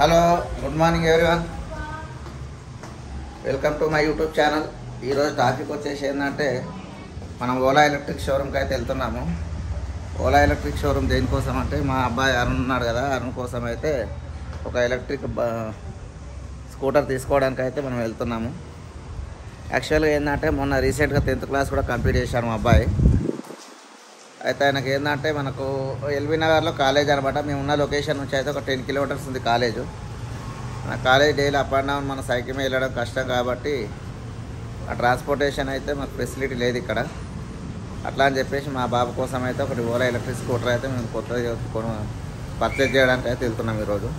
Hello, good morning everyone. Welcome to my YouTube channel. ఈరోజు topic వచ్చేసి ఏంటంటే మనం ఓలా ఎలక్ట్రిక్ షోరూమ్కి అయితే వెళ్తున్నాము. ఓలా ఎలక్ట్రిక్ షోరూమ్ దేనికోసం అంటే మా అబ్బాయి అరుణ్ ఉన్నాడు కదా, అరుణ్ కోసం అయితే ఒక ఎలక్ట్రిక్ స్కూటర్ తీసుకోవడానికి అయితే మనం వెళ్తున్నాము. యాక్చువల్గా ఏంటంటే మొన్న రీసెంట్గా 10th క్లాస్ కూడా కంప్లీట్ చేశాను మా అబ్బాయి. అయితే ఆయనకి ఏంటంటే మనకు ఎల్బీ నగర్లో కాలేజ్ అనమాట. మేము ఉన్న లొకేషన్ నుంచి అయితే ఒక 10 కిలోమీటర్స్ ఉంది కాలేజు. మన college daily up and down మన సైకిల్ మీద వెళ్ళడం కష్టం కాబట్టి ఆ ట్రాన్స్పోర్టేషన్ అయితే మాకు ఫెసిలిటీ లేదు ఇక్కడ. అట్లా అని చెప్పేసి మా బాబు కోసం అయితే ఒకటి ఓలా ఎలక్ట్రిక్ స్కూటర్ అయితే మేము కొత్తగా పర్చేజ్ చేయడానికి అయితే వెళ్తున్నాం ఈరోజు.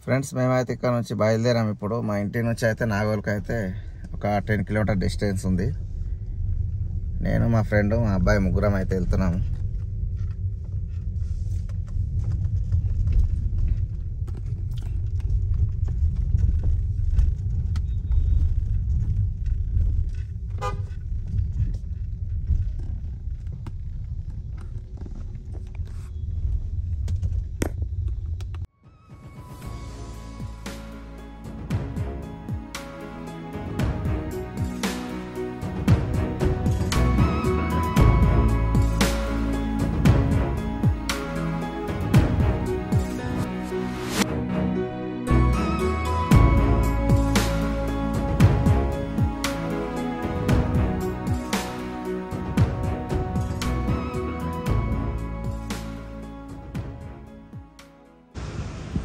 ఫ్రెండ్స్, మేమైతే ఇక్కడ నుంచి బయలుదేరాం. ఇప్పుడు మా ఇంటి నుంచి అయితే నాగోల్కి అయితే ఒక 10 కిలోమీటర్ డిస్టెన్స్ ఉంది. నేను మా ఫ్రెండ్ మా అబ్బాయి ముగ్గురం అయితే వెళ్తున్నాము.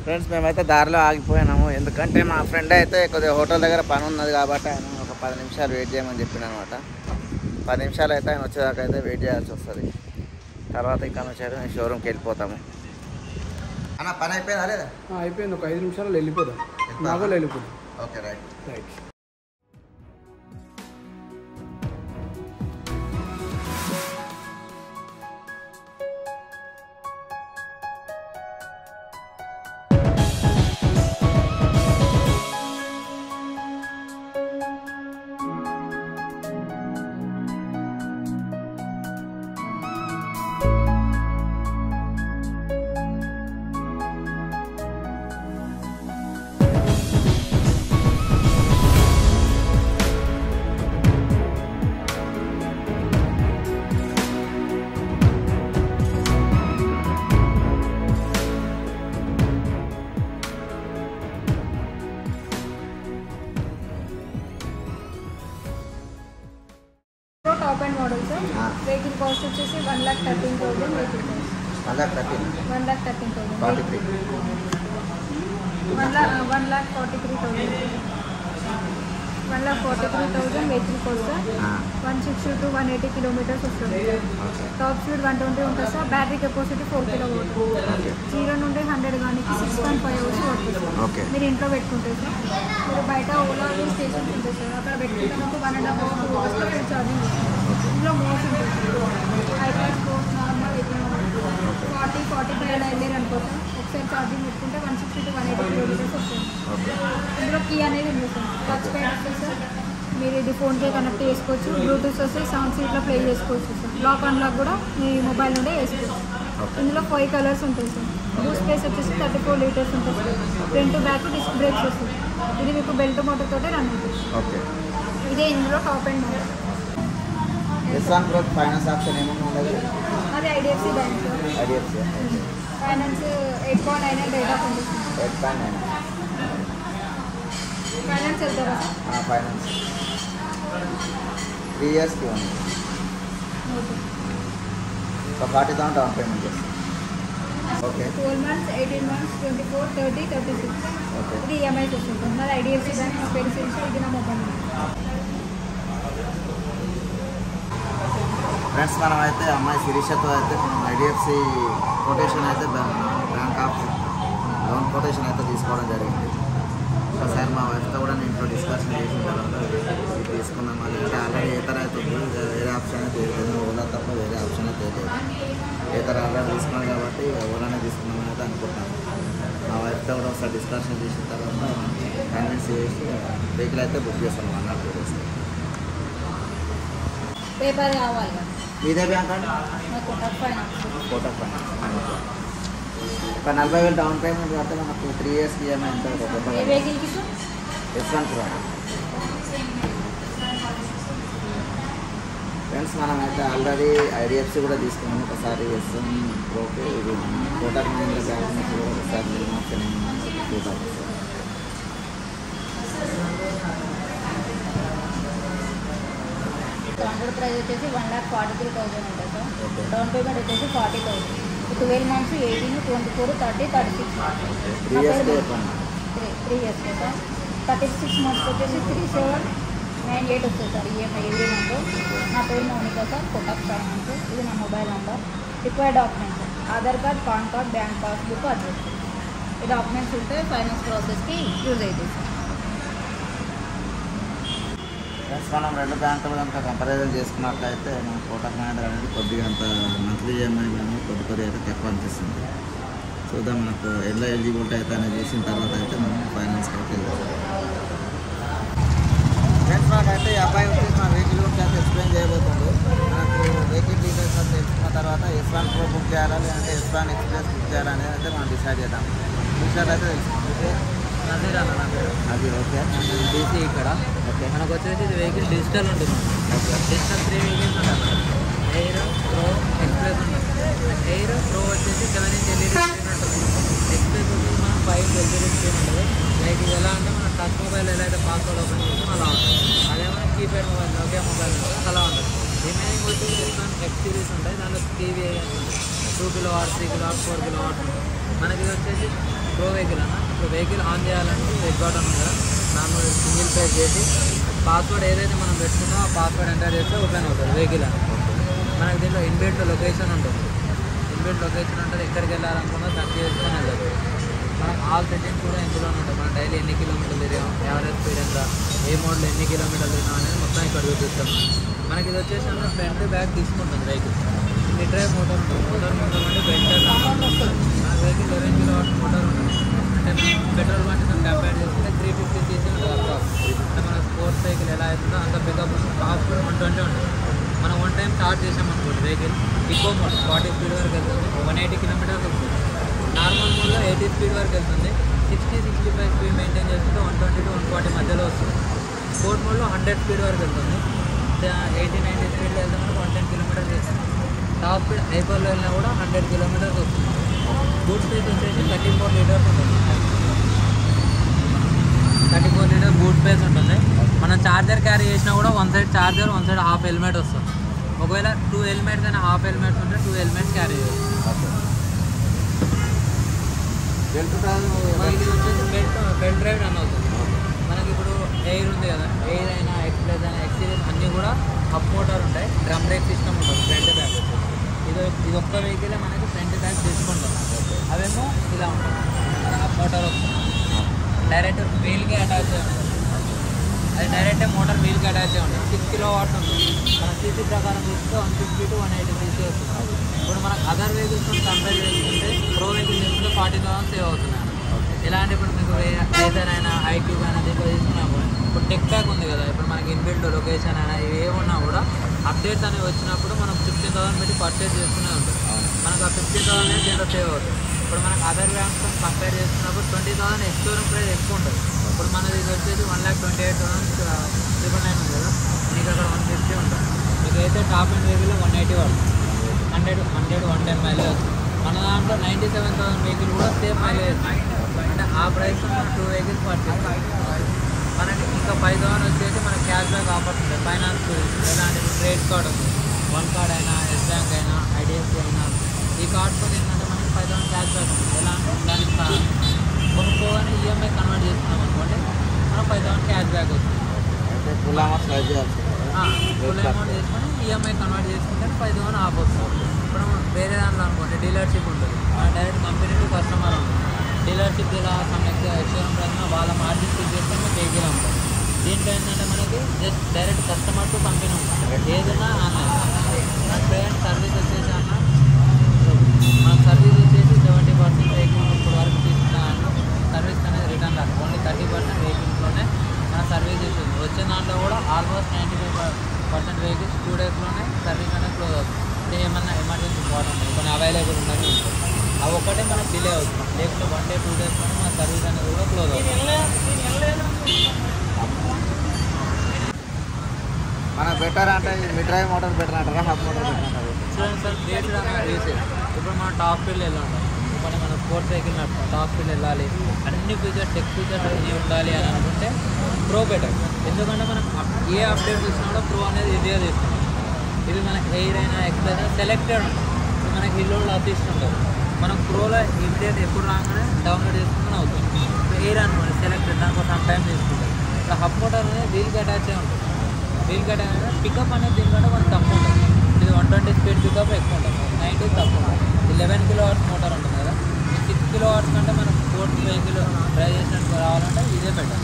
ఫ్రెండ్స్, మేమైతే దారిలో ఆగిపోయినాము. ఎందుకంటే మా ఫ్రెండ్ అయితే కొద్దిగా హోటల్ దగ్గర పని ఉన్నది కాబట్టి ఆయన ఒక 10 నిమిషాలు వెయిట్ చేయమని చెప్పిన అనమాట. 10 నిమిషాలు అయితే ఆయన వచ్చేదాకా అయితే వెయిట్ చేయాల్సి వస్తుంది. తర్వాత ఇక్కడ నుంచి షోరూమ్కి వెళ్ళిపోతాము. అన్న, పని అయిపోయిందా లేదా? అయిపోయింది. ఒక 5 నిమిషాలు వెళ్ళిపోదాం. వెళ్ళిపోదాం. Okay, right. Top and model sir. Vehicle cost వచ్చేసి 1,13,000. Vehicle cost 1,13,000. 1,43,000. 1,43,000 vehicle cost sir. 160 to 180 kilometres వస్తుంది. టాప్ స్పీడ్ 120 ఉంటుంది సార్. Battery capacity 4 kW. 0 నుండి 100 కానీ 6.5 hours పడుతుంది. మీరు ఇంట్లో పెట్టుకుంటే సార్. మీరు బయట ఓలా స్టేషన్ ఉంటుంది సార్, అక్కడ పెట్టుకుంటే మాకు 1.5 hours 2 hours ఫుల్ ఛార్జింగ్ వస్తుంది. ఇందులో మోస్ట్ ఉంటుంది సార్. హైబ్రిడ్ స్పోర్ట్స్ నార్మల్ 40-45 అలా వెళ్ళారు అనుకో సార్. ఒకసారి ఛార్జింగ్ పెట్టుకుంటే 160 to 180 కిలోమీటర్స్ వస్తుంది. ఇందులో కీ అనేది ఉంది సార్. టచ్ ప్యాడ్ వస్తుంది సార్. మీరు ఇది ఫోన్పే కనెక్ట్ చేసుకోవచ్చు. బ్లూటూత్ వస్తే సాంగ్స్ ఇట్లా ప్లే చేసుకోవచ్చు సార్. లాక్ అన్లాక్ కూడా మీ మొబైల్ నుండే వేసుకోవచ్చు. ఇందులో 5 కలర్స్ ఉంటాయి సార్. బూట్ స్పేస్ వచ్చేసి 34 లీటర్స్ ఉంటుంది sir. Front back disc brakes వస్తుంది. ఇది మీకు బెల్ట్ మోటార్ తోటే రన్ అవుతుంది. ఇదే ఇందులో top and model. Finance option ఏమన్నా ఉండదు? అది IDFC bank sir. Finance 8.9 rate of ఉంది. 8.9 ఫైనాన్స్ వెళ్తారా సార్? ఫైనాన్స్ 3 yearsకి ఉంది. ఒక 40,000 డౌన్ పేమెంట్ చేస్తాం. ఓకే. 12 months, 18 months, 24, 30, 36. ఇది ఈఎంఐ వస్తుంది. నాది ఐడిఎఫ్సి బ్యాంక్. నా పేరు శిరీష. ఇది నా మొబైల్ నెంబర్. ఫ్రెండ్స్, మనం అయితే అమ్మాయి శిరీషతో అయితే మనం ఐడిఎఫ్సి కొటేషన్ అయితే బ్యాంక్ ఆఫ్ లోన్ కొటేషన్ అయితే తీసుకోవడం జరిగింది. ఒకసారి మా వైఫ్తో కూడా నేను ఇంట్లో డిస్కషన్ చేసిన తర్వాత తీసుకున్నాం. అది అంటే ఆల్రెడీ ఏతర అవుతుంది, వేరే ఆప్షన్ అయితే లేదు, ఓలా తప్ప వేరే ఆప్షన్ అయితే లేదు. ఏతర ఆల్రెడీ తీసుకున్నాం కాబట్టి ఓలానే తీసుకున్నామని అయితే అనుకుంటున్నాను. మా వైఫ్తో కూడా ఒకసారి డిస్కషన్ చేసిన తర్వాత కన్విన్స్ చేసి వెహికల్ అయితే బుక్ చేస్తాను 1 or 2 days. పేపర్ కావాలి ఇదే బ్యాంక్ అండి, కోటక్ ఫైనాన్స్. కోటక్ ఫైనాన్స్. ఒక 40,000 డౌన్ పేమెంట్ కడితే మనకు 3 years ఈఎంఐ ఉంటుంది. ఏ వెహికల్కి సార్? S1 Pro. ఫ్రెండ్స్ మనం అయితే ఆల్రెడీ ఐడిఎఫ్సి కూడా తీసుకున్నాము ఒకసారి. S1 Proకి ఇది కోటక్ మహీంద్రా బ్యాంక్ నుంచి కూడా ఒకసారి నిర్మాణం చూద్దాం. స్టాండర్డ్ ప్రైస్ వచ్చేసి 1,43,000 ఉంటుంది సార్. డౌన్ పేమెంట్ వచ్చేసి 40,000. 12 months 18, 24, 30, 36 months. 3 years 3 years sir. 36 months వచ్చేసి 3798 వస్తుంది సార్ ఈఎంఐ ఎవ్రీ మంత్. నా పేరు మౌనిక సార్, కోటక్ ఫైనాన్స్. ఇది నా mobile number. Required documents Aadhaar card, pan card, bank passbook, address. ఈ డాక్యుమెంట్స్ ఉంటే ఫైనాన్స్ ప్రాసెస్కి యూజ్ అవుతుంది సార్. ఫ్రెండ్స్ మనం 2 బ్యాంకులు కనుక కంపారిజన్ చేసుకున్నట్లయితే మన కోటక్ మహీంద్రా అనేది కొద్దిగా అంత మంత్లీ ఈఎంఐ కానీ కొద్దిగా అయితే తక్కువ అనిపిస్తుంది. చూద్దాం మనకు ఎలా ఎలిజిబిలిటీ అయితే అనేది చూసిన తర్వాత అయితే మనం ఫైనాన్స్కి అయితే వెళ్తాం. ఫ్రెండ్స్ నాకైతే ఈ అబ్బాయి వచ్చేసి మా వెహికల్ గురించి అయితే ఎక్స్ప్లెయిన్ చేయబోతుంది. మనకు వెహికల్ డీటెయిల్స్ అంతా తెలుసుకున్న తర్వాత S1 Pro బుక్ చేయాలా లేదంటే S1 Express బుక్ చేయాలనేది అయితే మనం డిసైడ్ చేద్దాం. విషయాలు అయితే తెలుసుకుంటే నజీర్ అన్న నా పేరు. అది ఓకే డీసీ ఇక్కడ. ఓకే మనకు వచ్చేసి ఇది వెహికల్ డిజిటల్ ఉంటుంది. డిజిటల్ 3 వెహికల్స్ ఉంటుంది. ఎయిర్, ప్రో, ఎక్స్ప్రెస్ ఉంటుంది. ఎయిర్ ప్రో వచ్చేసి 7 inch LED స్క్రీన్ ఉంటుంది. ఎక్స్ప్రెస్ వచ్చేసి మనం 5 inch LED స్క్రీన్ ఉంటుంది. లైక్ ఇది ఎలా అంటే మన టచ్ మొబైల్ ఎలా అయితే పాస్వర్డ్ ఓపెన్ చేస్తాం అలా ఉంటుంది. అదే మన కీప్యాడ్ మొబైల్, నోకియా మొబైల్ ఉంటుంది అలా ఉంటుంది. రిమైనింగ్ వచ్చేసి X సిరీస్ ఉంటాయి. దాంట్లో టీవీ 2 kW, 3 kW, 4 kW ఉంటుంది. మనకి ఇది వచ్చేసి ప్రో వెహికల్ అన్న. ఇప్పుడు వెహికల్ ఆన్ చేయాలంటే రెడ్ బటన్ ఉంది కదా, నార్మల్ సింగిల్ ప్రెస్ చేసి పాస్వర్డ్ ఏదైతే మనం పెట్టుకుంటామో ఆ పాస్వర్డ్ ఎంటర్ చేస్తే ఓపెన్ అవుతుంది వెహికల్ అని. మనకి దీంట్లో ఇన్బిల్ట్ లొకేషన్ ఉంటుంది. ఇన్బిల్ట్ లొకేషన్ ఉంటుంది. ఎక్కడికి వెళ్ళాలనుకున్నా సెర్చ్ చేసుకొని వెళ్ళదు. మనం ఆల్ సెట్టింగ్స్ కూడా ఇందులోనే ఉంటాయి. మనం డైలీ ఎన్ని కిలోమీటర్లు తిరిగాం, యావరేజ్ స్పీడ్ ఎంత, ఏ మోడ్లో ఎన్ని కిలోమీటర్లు తిరిగాం అనేది మొత్తం ఇక్కడ చూపిస్తాం. మనకి ఇది వచ్చేసి ఫ్రంట్ బ్యాక్ తీసుకుంటుంది వెహికల్. మిడ్ డ్రైవ్ మోటార్ ఉంటుంది. మోటార్ నుండి బెంటర్ మన వెహికల్ 11 kW మోటార్ ఉంటుంది. అంటే మనం పెట్రోల్ బండితో కంపేర్ చేసుకుంటే 350 cc ఉంటుంది అప్రాక్స్. అంటే మన స్పోర్ట్స్ వెహికల్ ఎలా అవుతుందో అంత పికప్ టాప్ 120 ఉంటుంది. మనం 1 time స్టార్ట్ చేసామనుకోండి వెహికల్ ఇకో మోడ్ 40 speed వరకు వెళ్తుంది. 180 kilometers వెళ్తుంది. నార్మల్ మోడ్లో 80 speed వరకు వెళ్తుంది. 60-65 స్పీడ్ మెయింటైన్ చేస్తుంటే 120 to 140 మధ్యలో వస్తుంది. స్పోర్ట్ మోడ్లో 100 speed వరకు వెళ్తుంది. 80-90 స్పీడ్లో వెళ్తే మనకు 110 kilometers వెళ్తుంది. టాప్ స్పీడ్ హైపర్లో వెళ్ళినా కూడా 100 kilometers వస్తుంది. బూట్ స్పేస్ వచ్చేసి 34 liters ఉంటుంది. 34 liters బూట్ స్పేస్ ఉంటుంది. మనం ఛార్జర్ క్యారీ చేసినా కూడా 1 side charger, 1 side half helmet వస్తుంది. ఒకవేళ 2 helmets అయినా హాఫ్ హెల్మెట్స్ ఉంటే 2 helmets క్యారీ చేయాలి. మనకి ఇది వచ్చేసి బెల్ట్ డ్రైవ్ రన్ అవుతుంది. మనకి ఇప్పుడు ఎయిర్ ఉంది కదా, ఎయిర్ అయినా ఎక్స్ప్రెస్ అయినా X series అన్నీ కూడా అప్ మోటార్ ఉంటాయి. డ్రమ్ బ్రేక్ సిస్టమ్ ఉంటుంది ఫ్రంట్ బ్యాక్. ఇది ఒక్క వెహికలే మనకి ఫ్రంట్ బ్యాక్ తీసుకుంటాం. అవేమో ఇలా ఉంటుంది. అప్ మోటార్ వస్తుంది. డైరెక్ట్ వీల్కి అటాచ్ అయ్యి ఉంటుంది. అది డైరెక్ట్ మోటార్ వీల్కి అటాచ్ అయ్యి ఉంటుంది. 6 kW ఉంటుంది. మన సీసీ ప్రకారం చూస్తే 150 to 180 cc వస్తుంది. ఇప్పుడు మనకు అదర్ వెహికల్స్ కంపేర్ చేసుకుంటే ప్రో వెహికల్ తీసుకుంటే 40,000 సేవ్ అవుతున్నాయి. ఎలా అంటే ఇప్పుడు మీకు ఐజర్ అయినా ఐక్యూబ్ అయినా దీంట్లో తీసుకున్నా కూడా ఇప్పుడు టెక్ ప్యాక్ ఉంది కదా, ఇప్పుడు మనకి ఇన్బిల్ట్ లొకేషన్ అయినా ఇవి ఏమున్నా కూడా అప్డేట్స్ అనేవి వచ్చినప్పుడు మనం 15,000 పెట్టి పర్చేస్ చేసుకునే ఉంటుంది. మనకు ఆ 15,000 అనేది దీంట్లో సేవ్ అవుతుంది. ఇప్పుడు మనకు అదర్ బ్యాంక్స్తో కంపేర్ చేసుకున్నప్పుడు 20,000 ఎక్స్టోరూమ్ ప్రైస్ ఎక్కువ ఉంటుంది. ఇప్పుడు మనది ఇది వచ్చేసి 1,28,999 ఉంది కదా, మీకు అక్కడ 150 ఉంటుంది. మీకు అయితే టాప్ అండ్ వెహికల్ 180 పడుతుంది. 110 మైలేజ్ వస్తుంది. మన దాంట్లో 97,000 వెహికల్ కూడా సేమ్ మైలేజ్ వస్తుంది. అంటే ఆ ప్రైస్ 2 వెహికల్స్ పడుతుంది. మనకి ఇంకా 5,000 వచ్చేసి మనకి క్యాష్ బ్యాక్ ఆఫర్స్ ఉంటాయి. ఫైనాన్స్ ఎలాంటి క్రెడిట్ కార్డ్ ఉంది, 1 card అయినా, ఎస్ బ్యాంక్ అయినా, ఐడిఎఫ్సి అయినా, ఈ కార్డ్తో ఏంటంటే మనకి 5,000 క్యాష్ బ్యాక్ ఉంది. ఎలా దానికి కొనుక్కోగానే ఈఎంఐ కన్వర్ట్ చేసుకున్నాం అనుకోండి, మనం 5,000 క్యాష్ బ్యాక్ వస్తుంది. ఫుల్ అమౌంట్ ఫుల్ అమౌంట్ చేసుకొని ఈఎంఐ కన్వర్ట్ చేసుకుంటే 5,000 ఆఫ్ వస్తుంది. ఇప్పుడు వేరే దాంట్లో అనుకోండి డీలర్షిప్ ఉంటుంది. డైరెక్ట్ కంపెనీ టు కస్టమర్ ఉంటుంది. డీలర్షిప్ ఇలా సమ్ ఎక్స్టోరూమ్ ప్రకారం వాళ్ళ మార్జిన్ ఫిక్స్ చేస్తే వెహికల్ ఉంటుంది. దీంట్లో ఏంటంటే మనకి just direct customer to company ఉంటుంది, ఏదైనా ఆన్లైన్. మన పేరెంట్ సర్వీస్ వచ్చేసి అన్న మన సర్వీస్ వచ్చేసి 70% వెహికల్ ఇప్పుడు వరకు తీసుకున్నాను సర్వీస్ అనేది రిటర్న్ రాదు. ఓన్లీ 30% వెహికల్స్లోనే మన సర్వీస్ ఇస్తుంది. వచ్చిన దాంట్లో కూడా ఆల్మోస్ట్ 95% వెహికల్స్ 2 డేస్లోనే సర్వీస్ అనేది క్లోజ్ అవుతుంది. అంటే ఏమన్నా ఎమర్జెన్సీ ఇంపార్టెంట్ కొన్ని అవైలబుల్ ఉండని ఉంటుంది, అవి ఒక్కటే మనకు డిలే అవుతుంది. లేకపోతే 1 డే 2 డేస్లోనే మన సర్వీస్ అనేది కూడా క్లోజ్ అవుతుంది. మన బెటర్ అంటే మిడ్ డ్రైవ్ మోటార్ బెటర్ అంటారా, హబ్ మోటార్ బెటర్ అంటారు? చూడండి సార్, రేటెడ్ అనేది రీసేల్. ఇప్పుడు మనం టాప్ ఫీల్డ్ వెళ్ళాలి, ఇప్పుడు మనం స్పోర్ట్స్ సైకిల్ టాప్ ఫీల్డ్ వెళ్ళాలి, అన్ని ఫీచర్స్ టెక్ ఫీచర్స్ అన్నీ ఉండాలి అని అనుకుంటే ప్రో బెటర్. ఎందుకంటే మనం ఏ అప్డేట్ చూసినా కూడా ప్రో అనేది ఈజీగా తీసుకుంటాం. ఇది మన ఎయిర్ అయినా ఎక్స్ప్రెస్ అయినా సెలెక్టెడ్ ఉంటుంది. ఇప్పుడు మనకి హిల్లోళ్ళు అతిష్టం ఉంటుంది, మనం ప్రోలో ఇమీడియట్ ఎప్పుడు రాగానే డౌన్లోడ్ చేసుకుని అవుతుంది. ఇప్పుడు ఎయిర్ అనుకోండి సెలెక్టెడ్, దానికోసం టైం తీసుకుంటుంది. ఇప్పుడు హబ్ మోటార్ అనేది వీల్కి అటాచ్ అయి ఉంటుంది. వీల్కి అటాచ్ అయినా పికప్ అనేది దీనికంటే కొంచెం తక్కువ ఉంటుంది. ఇది 120 స్పీడ్ పికప్ ఎక్కువ ఉంటుంది, 90 తక్కువ ఉంటుంది. ఇది 11 kW మోటార్ ఉంటుంది కదా, 6 kW కంటే మనం స్పోర్ట్స్ వెహికల్ డ్రైవ్ చేసినట్టు రావాలంటే ఇదే బెటర్.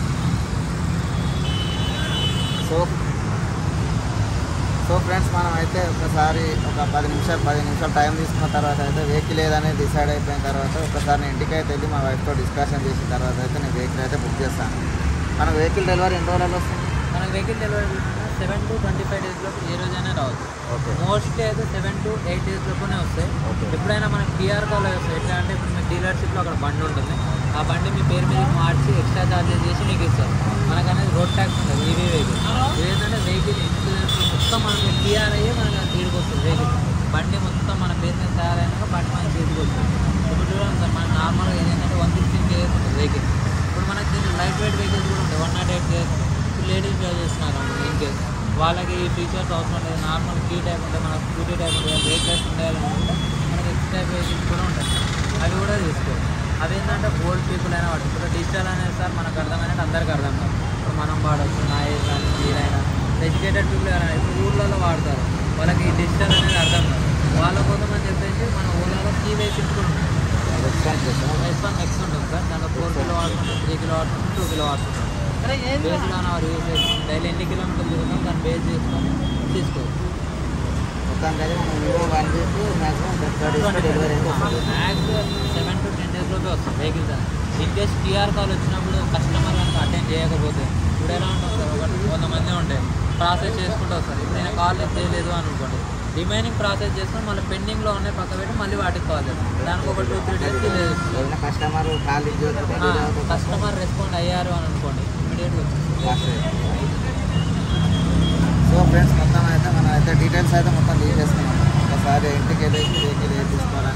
సో ఫ్రెండ్స్, మనం అయితే ఒకసారి ఒక 10 నిమిషాలు టైం తీసుకున్న తర్వాత అయితే వెహికల్ ఏదనేది డిసైడ్ అయిపోయిన తర్వాత ఒకసారి నేను ఇంటికి అయితే వెళ్ళి మా వైఫ్తో డిస్కషన్ చేసిన తర్వాత అయితే నేను వెహికల్ అయితే బుక్ చేస్తాను. మన వెహికల్ డెలివరీ ఎన్ని రోజులలో వస్తుంది? మన వెహికల్ డెలివరీ 7 to 25 డేస్ లోపు ఏ రోజైనా రావచ్చు. ఓకే. మోస్ట్లీ అయితే 7 to 8 డేస్ లోపునే వస్తాయి. ఓకే. ఎప్పుడైనా మనకి పిఆర్ కాల్ వస్తాయి. ఎట్లా అంటే ఇప్పుడు మీ డీలర్షిప్లో అక్కడ బండి ఉంటుంది, ఆ బండి మీ పేరు మీద మార్చి ఎక్స్ట్రా ఛార్జెస్ చేసి మీకు ఇస్తారు. మనకు అనేది రోడ్ ట్యాక్స్ ఉంటుంది. ఈవీ వెహికల్ ఏదంటే వెహికల్ ఇన్సూరెన్స్ మొత్తం మనకి పిఆర్ అయ్యే మనకి తీరుకు వస్తుంది. వెహికల్ బండి మొత్తం మన పేరు మీద తయారైనాక బండి మన చేతికి వస్తుంది. ఇప్పుడు చూడండి సార్, మన నార్మల్గా ఏదైతే 116 kgs ఉంటుంది వెహికల్. ఇప్పుడు మనకి దీంట్లో లైట్ వెయిట్ వెహికల్స్ కూడా ఉంటాయి, 108 kgs. లేడీస్ డ్రైవ్ చేస్తున్నారు ఇన్ కేస్ వాళ్ళకి ఈ ఫీచర్స్ అవసరం లేదు. నార్మల్ కీ టైప్ ఉంటే మనకు స్కూటీ టైప్ ఉంటుంది, బ్రేక్ టైప్ ఉండాలనుకుంటే మనకి ఎక్స్ టైప్ వెహికల్స్ కూడా ఉంటాయి, అవి కూడా తీసుకోవాలి. అవి ఏంటంటే ఓల్డ్ పీపుల్ అయినా వాడు ఇప్పుడు డిజిటల్ అనేది సార్ మనకు అర్థమైనట్టు అందరికీ అర్థం కాదు. ఇప్పుడు మనం వాడవచ్చు, నా ఏజ్ కానీ మీరైనా ఎడ్యుకేటెడ్ పీపుల్ ఎవరైనా ఇప్పుడు ఊళ్ళలో వాడతారు, వాళ్ళకి ఈ డిజిటల్ అనేది అర్థం కాదు. వాళ్ళ కోసం అని చెప్పేసి మన ఊళ్ళలో కీ వెహికల్స్ కూడా ఉంటాయి. S1 X ఉంటుంది సార్, దాంట్లో 4 kW ఉంటుంది, 3 kW ఉంటుంది, 2 kW ఉంటుంది. Based on hour usage daily ఎన్ని కిలోమీటర్లు తిరుగుతాం దాన్ని బేస్ చేసుకొని తీసుకోవచ్చు. మ్యాక్స్ 7 to 10 డేస్ లోపే వస్తుంది vehicles. In case TR call వచ్చినప్పుడు కస్టమర్ అటెండ్ చేయకపోతే ఇప్పుడు ఎలా ఉంటుంది సార్, 100 మంది ఉంటాయి, ప్రాసెస్ చేసుకుంటూ వస్తారు. ఇప్పుడు నేను కాల్ చేయలేదు అనుకోండి, రిమైనింగ్ ప్రాసెస్ చేసుకొని మళ్ళీ పెండింగ్లో ఉన్నాయి పక్క పెట్టి మళ్ళీ వాటికి కాల్ చేస్తాం. దానికి ఒక 2-3 డేస్ డిలే చేస్తాం. కస్టమర్ రెస్పాండ్ అయ్యారు అని అనుకోండి, ఇమీడియట్గా సో ఫ్రెండ్స్, మొత్తం అయితే మనం అయితే డీటెయిల్స్ అయితే మొత్తం తీసేసుకున్నాం. ఒకసారి ఇంటికి వెళ్ళి వెహికల్ ఏ తీసుకోవాలి